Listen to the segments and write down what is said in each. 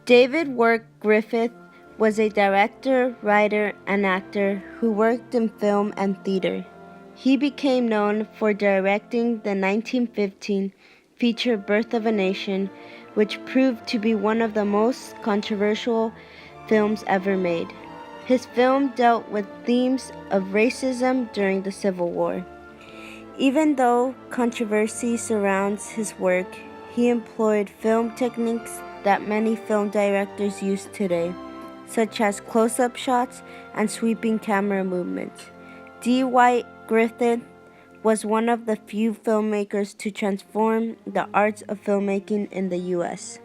David Wark Griffith was a director, writer, and actor who worked in film and theater. He became known for directing the 1915 feature Birth of a Nation, which proved to be one of the most controversial films ever made. His film dealt with themes of racism during the Civil War. Even though controversy surrounds his work, he employed film techniques that many film directors use today, such as close-up shots and sweeping camera movements. D. White Griffith was one of the few filmmakers to transform the arts of filmmaking in the U.S.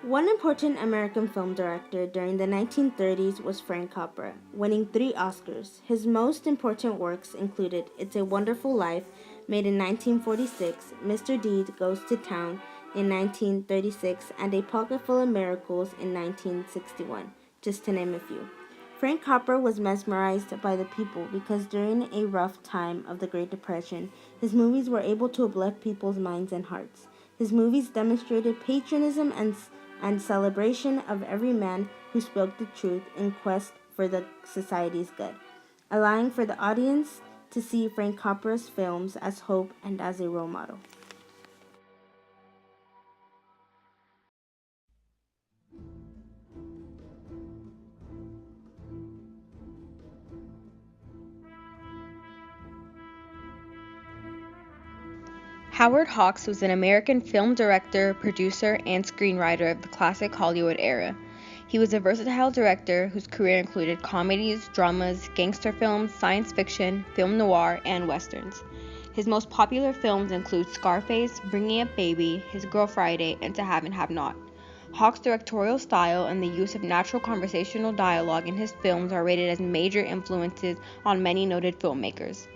One important American film director during the 1930s was Frank Capra, winning 3 Oscars. His most important works included It's a Wonderful Life, made in 1946, Mr. Deed Goes to Town in 1936, and A Pocketful of Miracles in 1961, just to name a few. Frank Capra was mesmerized by the people because during a rough time of the Great Depression, his movies were able to uplift people's minds and hearts. His movies demonstrated patriotism and celebration of every man who spoke the truth in quest for the society's good, allowing for the audience to see Frank Capra's films as hope and as a role model. Howard Hawks was an American film director, producer, and screenwriter of the classic Hollywood era. He was a versatile director whose career included comedies, dramas, gangster films, science fiction, film noir, and westerns. His most popular films include Scarface, Bringing Up Baby, His Girl Friday, and To Have and Have Not. Hawks' directorial style and the use of natural conversational dialogue in his films are rated as major influences on many noted filmmakers.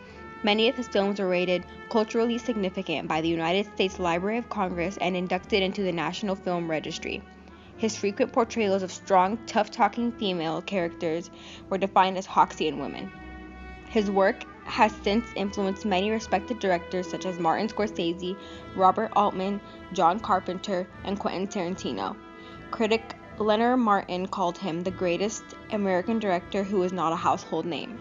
Many of his films were rated culturally significant by the United States Library of Congress and inducted into the National Film Registry. His frequent portrayals of strong, tough-talking female characters were defined as Hawksian women. His work has since influenced many respected directors such as Martin Scorsese, Robert Altman, John Carpenter, and Quentin Tarantino. Critic Leonard Martin called him the greatest American director who is not a household name.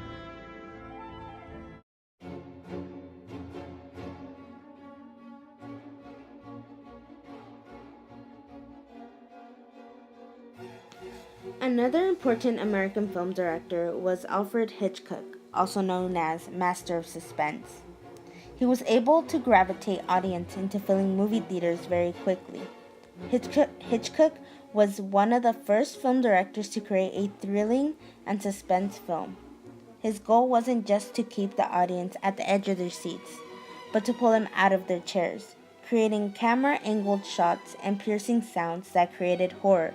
Another important American film director was Alfred Hitchcock, also known as Master of Suspense. He was able to gravitate audience into filling movie theaters very quickly. Hitchcock was one of the first film directors to create a thrilling and suspense film. His goal wasn't just to keep the audience at the edge of their seats, but to pull them out of their chairs, creating camera-angled shots and piercing sounds that created horror.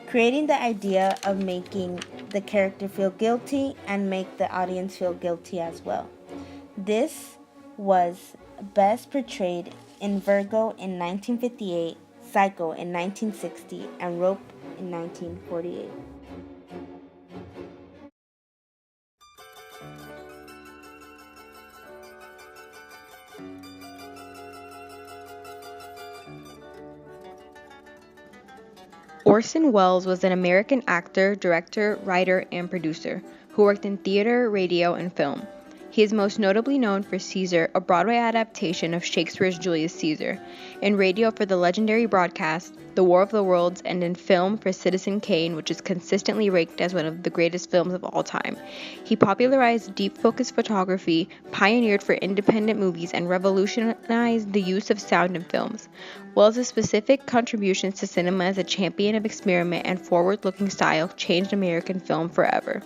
Creating the idea of making the character feel guilty and make the audience feel guilty as well. This was best portrayed in Virgo in 1958, Psycho in 1960, and Rope in 1948. Orson Welles was an American actor, director, writer, and producer who worked in theater, radio, and film. He is most notably known for Caesar, a Broadway adaptation of Shakespeare's Julius Caesar, in radio for the legendary broadcast The War of the Worlds, and in film for Citizen Kane, which is consistently ranked as one of the greatest films of all time. He popularized deep focus photography, pioneered for independent movies, and revolutionized the use of sound in films. Welles' specific contributions to cinema as a champion of experiment and forward-looking style changed American film forever.